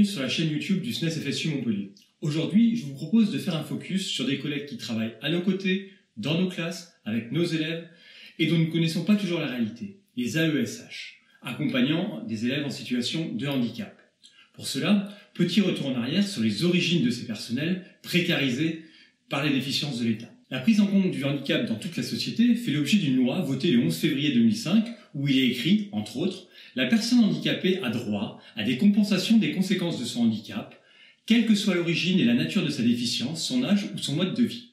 bienvenue sur la chaîne YouTube du SNES FSU Montpellier. Aujourd'hui, je vous propose de faire un focus sur des collègues qui travaillent à nos côtés, dans nos classes, avec nos élèves, et dont nous ne connaissons pas toujours la réalité, les AESH, accompagnant des élèves en situation de handicap. Pour cela, petit retour en arrière sur les origines de ces personnels précarisés par les déficiences de l'État. La prise en compte du handicap dans toute la société fait l'objet d'une loi votée le 11 février 2005 où il est écrit, entre autres, « La personne handicapée a droit à des compensations des conséquences de son handicap, quelle que soit l'origine et la nature de sa déficience, son âge ou son mode de vie. »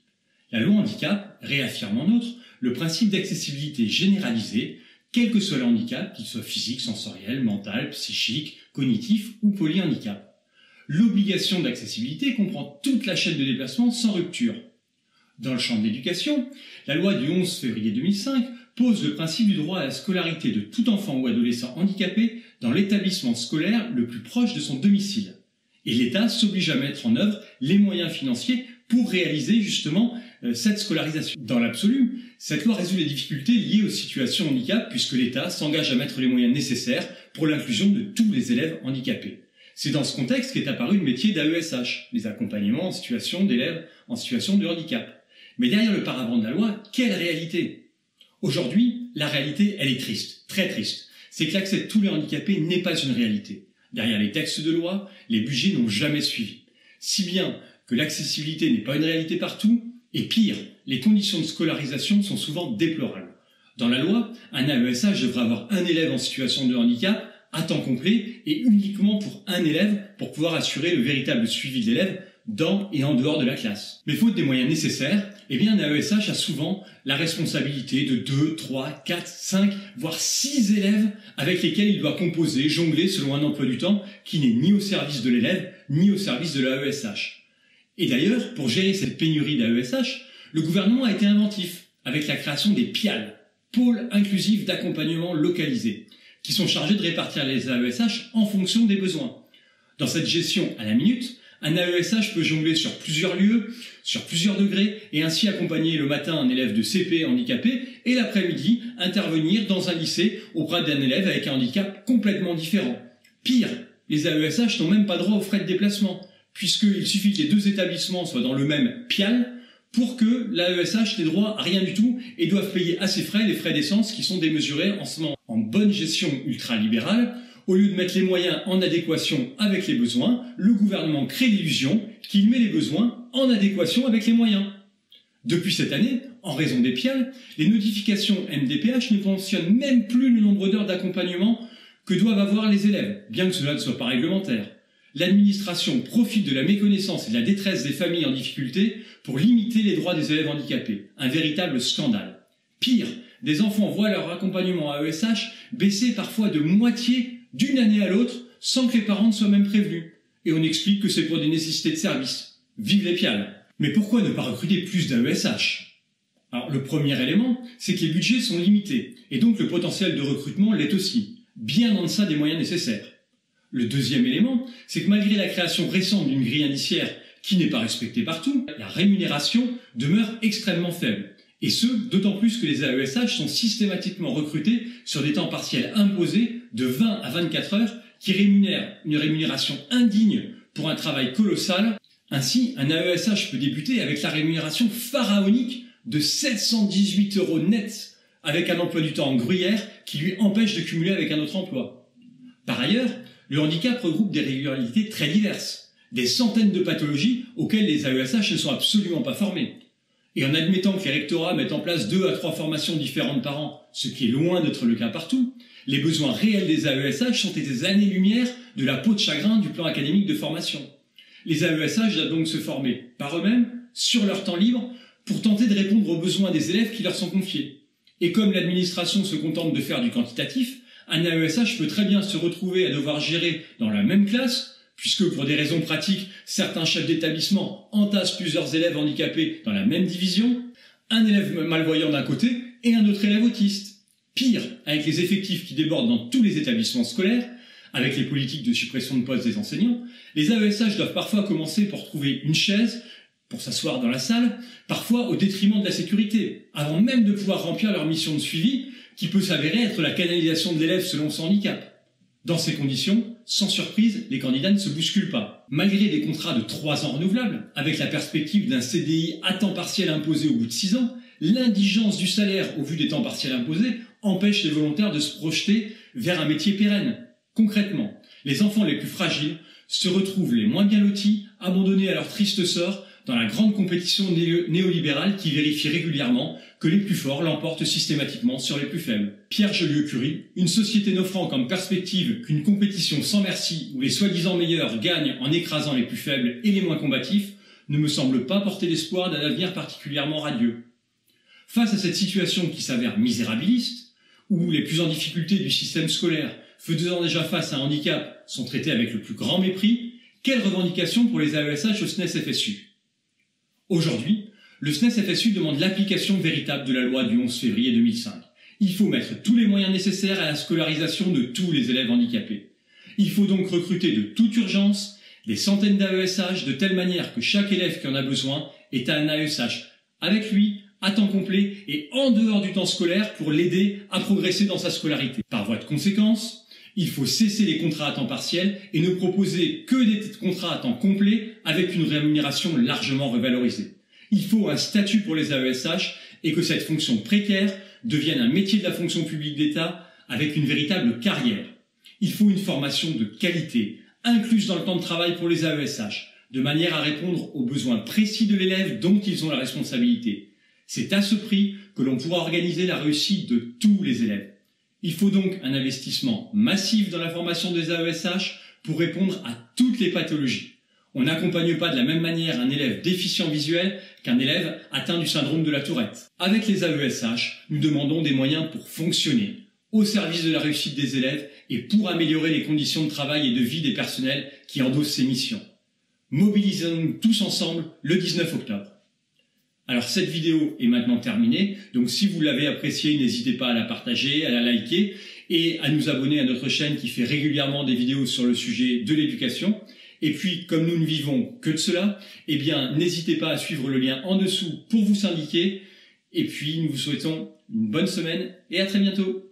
La loi handicap réaffirme en outre le principe d'accessibilité généralisée, quel que soit le handicap, qu'il soit physique, sensoriel, mental, psychique, cognitif ou polyhandicap. L'obligation d'accessibilité comprend toute la chaîne de déplacement sans rupture. Dans le champ de l'éducation, la loi du 11 février 2005 pose le principe du droit à la scolarité de tout enfant ou adolescent handicapé dans l'établissement scolaire le plus proche de son domicile. Et l'État s'oblige à mettre en œuvre les moyens financiers pour réaliser justement cette scolarisation. Dans l'absolu, cette loi résout les difficultés liées aux situations handicap puisque l'État s'engage à mettre les moyens nécessaires pour l'inclusion de tous les élèves handicapés. C'est dans ce contexte qu'est apparu le métier d'AESH, les accompagnements en situation d'élèves en situation de handicap. Mais derrière le paravent de la loi, quelle réalité? Aujourd'hui, la réalité, elle est triste, très triste. C'est que l'accès de tous les handicapés n'est pas une réalité. Derrière les textes de loi, les budgets n'ont jamais suivi. Si bien que l'accessibilité n'est pas une réalité partout, et pire, les conditions de scolarisation sont souvent déplorables. Dans la loi, un AESH devrait avoir un élève en situation de handicap à temps complet et uniquement pour un élève pour pouvoir assurer le véritable suivi de l'élève dans et en dehors de la classe. Mais faute des moyens nécessaires, eh bien un AESH a souvent la responsabilité de 2, 3, 4, 5, voire 6 élèves avec lesquels il doit composer, jongler selon un emploi du temps qui n'est ni au service de l'élève, ni au service de l'AESH. Et d'ailleurs, pour gérer cette pénurie d'AESH, le gouvernement a été inventif avec la création des PIAL, pôles inclusifs d'accompagnement localisés, qui sont chargés de répartir les AESH en fonction des besoins. Dans cette gestion à la minute, un AESH peut jongler sur plusieurs lieux, sur plusieurs degrés, et ainsi accompagner le matin un élève de CP handicapé et l'après-midi intervenir dans un lycée auprès d'un élève avec un handicap complètement différent. Pire, les AESH n'ont même pas droit aux frais de déplacement, puisqu'il suffit que les deux établissements soient dans le même PIAL pour que l'AESH n'ait droit à rien du tout et doivent payer à ses frais les frais d'essence qui sont démesurés en ce moment. En bonne gestion ultralibérale, au lieu de mettre les moyens en adéquation avec les besoins, le gouvernement crée l'illusion qu'il met les besoins en adéquation avec les moyens. Depuis cette année, en raison des PIAL, les notifications MDPH ne mentionnent même plus le nombre d'heures d'accompagnement que doivent avoir les élèves, bien que cela ne soit pas réglementaire. L'administration profite de la méconnaissance et de la détresse des familles en difficulté pour limiter les droits des élèves handicapés. Un véritable scandale. Pire, des enfants voient leur accompagnement à AESH baisser parfois de moitié d'une année à l'autre sans que les parents ne soient même prévenus. Et on explique que c'est pour des nécessités de service. Vive les PIAL. Mais pourquoi ne pas recruter plus d'AESH? Alors le premier élément, c'est que les budgets sont limités, et donc le potentiel de recrutement l'est aussi, bien en deçà des moyens nécessaires. Le deuxième élément, c'est que malgré la création récente d'une grille indiciaire qui n'est pas respectée partout, la rémunération demeure extrêmement faible. Et ce, d'autant plus que les AESH sont systématiquement recrutés sur des temps partiels imposés de 20 à 24 heures qui rémunèrent une rémunération indigne pour un travail colossal. Ainsi, un AESH peut débuter avec la rémunération pharaonique de 718 € net avec un emploi du temps en gruyère qui lui empêche de cumuler avec un autre emploi. Par ailleurs, le handicap regroupe des régularités très diverses, des centaines de pathologies auxquelles les AESH ne sont absolument pas formés. Et en admettant que les rectorats mettent en place 2 à 3 formations différentes par an, ce qui est loin d'être le cas partout, les besoins réels des AESH sont à des années-lumière de la peau de chagrin du plan académique de formation. Les AESH doivent donc se former par eux-mêmes, sur leur temps libre, pour tenter de répondre aux besoins des élèves qui leur sont confiés. Et comme l'administration se contente de faire du quantitatif, un AESH peut très bien se retrouver à devoir gérer dans la même classe, puisque pour des raisons pratiques, certains chefs d'établissement entassent plusieurs élèves handicapés dans la même division, un élève malvoyant d'un côté et un autre élève autiste. Pire, avec les effectifs qui débordent dans tous les établissements scolaires, avec les politiques de suppression de postes des enseignants, les AESH doivent parfois commencer pour trouver une chaise, pour s'asseoir dans la salle, parfois au détriment de la sécurité, avant même de pouvoir remplir leur mission de suivi, qui peut s'avérer être la canalisation de l'élève selon son handicap. Dans ces conditions, sans surprise, les candidats ne se bousculent pas. Malgré des contrats de 3 ans renouvelables, avec la perspective d'un CDI à temps partiel imposé au bout de 6 ans, l'indigence du salaire au vu des temps partiels imposés empêche les volontaires de se projeter vers un métier pérenne. Concrètement, les enfants les plus fragiles se retrouvent les moins bien lotis, abandonnés à leur triste sort dans la grande compétition néolibérale qui vérifie régulièrement que les plus forts l'emportent systématiquement sur les plus faibles. Pierre Joliot-Curie, une société n'offrant comme perspective qu'une compétition sans merci où les soi-disant meilleurs gagnent en écrasant les plus faibles et les moins combatifs, ne me semble pas porter l'espoir d'un avenir particulièrement radieux. Face à cette situation qui s'avère misérabiliste, où les plus en difficulté du système scolaire, faisant déjà face à un handicap, sont traités avec le plus grand mépris, quelles revendications pour les AESH au SNES-FSU? Aujourd'hui, le SNES-FSU demande l'application véritable de la loi du 11 février 2005. Il faut mettre tous les moyens nécessaires à la scolarisation de tous les élèves handicapés. Il faut donc recruter de toute urgence des centaines d'AESH de telle manière que chaque élève qui en a besoin ait un AESH avec lui, à temps complet et en dehors du temps scolaire pour l'aider à progresser dans sa scolarité. Par voie de conséquence, il faut cesser les contrats à temps partiel et ne proposer que des contrats à temps complet avec une rémunération largement revalorisée. Il faut un statut pour les AESH et que cette fonction précaire devienne un métier de la fonction publique d'État avec une véritable carrière. Il faut une formation de qualité, incluse dans le temps de travail pour les AESH, de manière à répondre aux besoins précis de l'élève dont ils ont la responsabilité. C'est à ce prix que l'on pourra organiser la réussite de tous les élèves. Il faut donc un investissement massif dans la formation des AESH pour répondre à toutes les pathologies. On n'accompagne pas de la même manière un élève déficient visuel qu'un élève atteint du syndrome de la Tourette. Avec les AESH, nous demandons des moyens pour fonctionner, au service de la réussite des élèves et pour améliorer les conditions de travail et de vie des personnels qui endossent ces missions. Mobilisons-nous tous ensemble le 19 octobre. Alors cette vidéo est maintenant terminée, donc si vous l'avez appréciée, n'hésitez pas à la partager, à la liker et à nous abonner à notre chaîne qui fait régulièrement des vidéos sur le sujet de l'éducation. Et puis, comme nous ne vivons que de cela, eh bien, n'hésitez pas à suivre le lien en dessous pour vous syndiquer. Et puis, nous vous souhaitons une bonne semaine et à très bientôt.